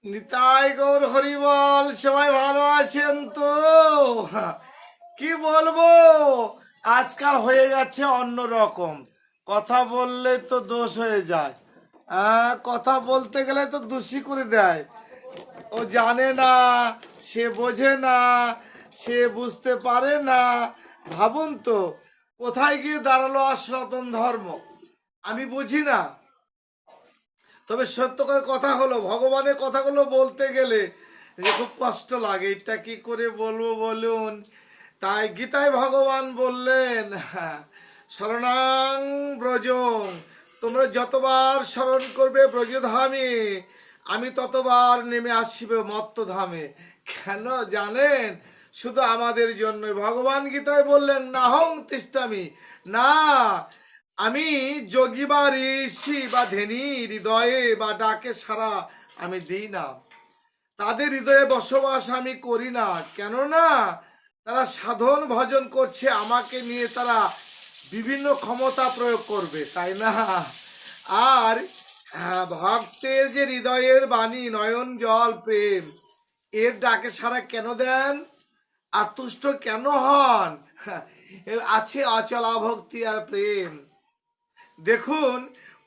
নিতাই গৌর হরিবল, সবাই ভালো আছেন তো? কি বলবো, আজকাল হয়ে গেছে অন্যরকম। কথা বললে তো দোষ হয়ে যায়। কথা বলতে গেলে তো দোষী করে দেয়। ও জানে না, সে বোঝে না, সে বুঝতে পারে না। ভাবুন তো, কোথায় গিয়ে দাঁড়ালো আর সনাতন ধর্ম? আমি বুঝি না। তবে সত্য করে কথা হলো, ভগবানের কথাগুলো বলতে গেলে যে খুব কষ্ট লাগে, এটা কি করে বলবো বলুন। তাই গীতায় ভগবান বললেন, শরণাং ব্রজ, তোমরা যতবার স্মরণ করবে ব্রজধামে, আমি ততবার নেমে আসবে মত্তধামে। কেন জানেন? শুধু আমাদের জন্য ভগবান গীতায় বললেন, নাহং তিষ্ঠামি, না আমি যোগী বা ঋষি বা ধেনি হৃদয়ে বা ডাকে সারা আমি দিই না। তাদের হৃদয়ে বসবাস আমি করি না, কেননা তারা সাধন ভজন করছে আমাকে নিয়ে, তারা বিভিন্ন ক্ষমতা প্রয়োগ করবে, তাই না? আর ভক্তের যে হৃদয়ের বাণী নয়ন জল প্রেম, এর ডাকে সারা কেন দেন আর তুষ্ট কেন হন? আছে অচলা ভক্তি আর প্রেম। দেখুন,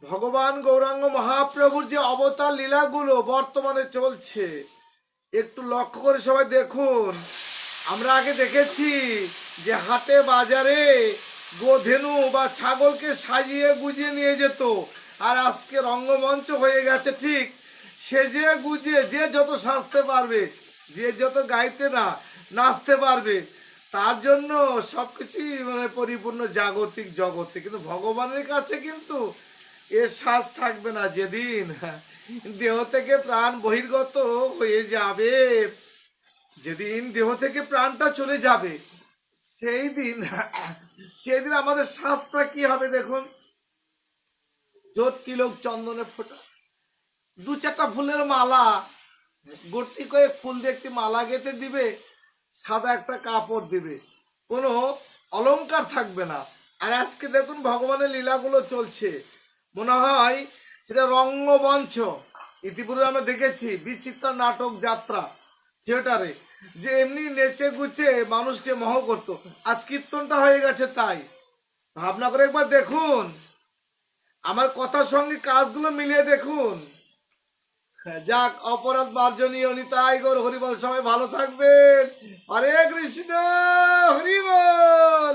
ভগবান গৌরাঙ্গ মহাপ্রভুর যে অবতার লীলাগুলো বর্তমানে চলছে, একটু লক্ষ্য করে সবাই দেখুন। আমরা আগে দেখেছি যে হাটে বাজারে গোধেনু বা ছাগলকে সাজিয়ে গুজিয়ে নিয়ে যেত, আর আজকে রঙ্গমঞ্চ হয়ে গেছে ঠিক সেজে গুজিয়ে যে যত সাজতে পারবে, যে যত গাইতে না নাচতে পারবে, তার জন্য সবকিছুই মানে পরিপূর্ণ জাগতিক জগতে। কিন্তু ভগবানের কাছে কিন্তু এর সাজ থাকবে না। যেদিন দেহ থেকে প্রাণ বহির্গত হয়ে যাবে, যেদিন দেহ থেকে প্রাণটা চলে যাবে, সেই দিন সেদিন আমাদের শ্বাসটা কি হবে দেখুন। জোট তিলক চন্দনের ফোঁটা, দু চারটা ফুলের মালা, গর্তি করে ফুল দিয়ে একটি মালা গেঁথে দিবে, সাদা একটা কাপড় দিবে, কোনো অলংকার থাকবে না। আর আজকে দেখুন ভগবানের লীলাগুলো চলছে, মনে হয় সেটা রঙ্গমঞ্চ। ইতিপূর্বে আমরা দেখেছি বিচিত্রা নাটক যাত্রা থিয়েটারে, যে এমনি নেচে গুচে মানুষকে মোহ করতো, আজ কীর্তনটা হয়ে গেছে তাই। ভাবনা করে একবার দেখুন, আমার কথার সঙ্গে কাজগুলো মিলিয়ে দেখুন। যাক, অপরাধ মার্জনীয়, নিতাই গৌর হরিবল, সবাই ভালো থাকবেন। হরে কৃষ্ণ, হরিবল।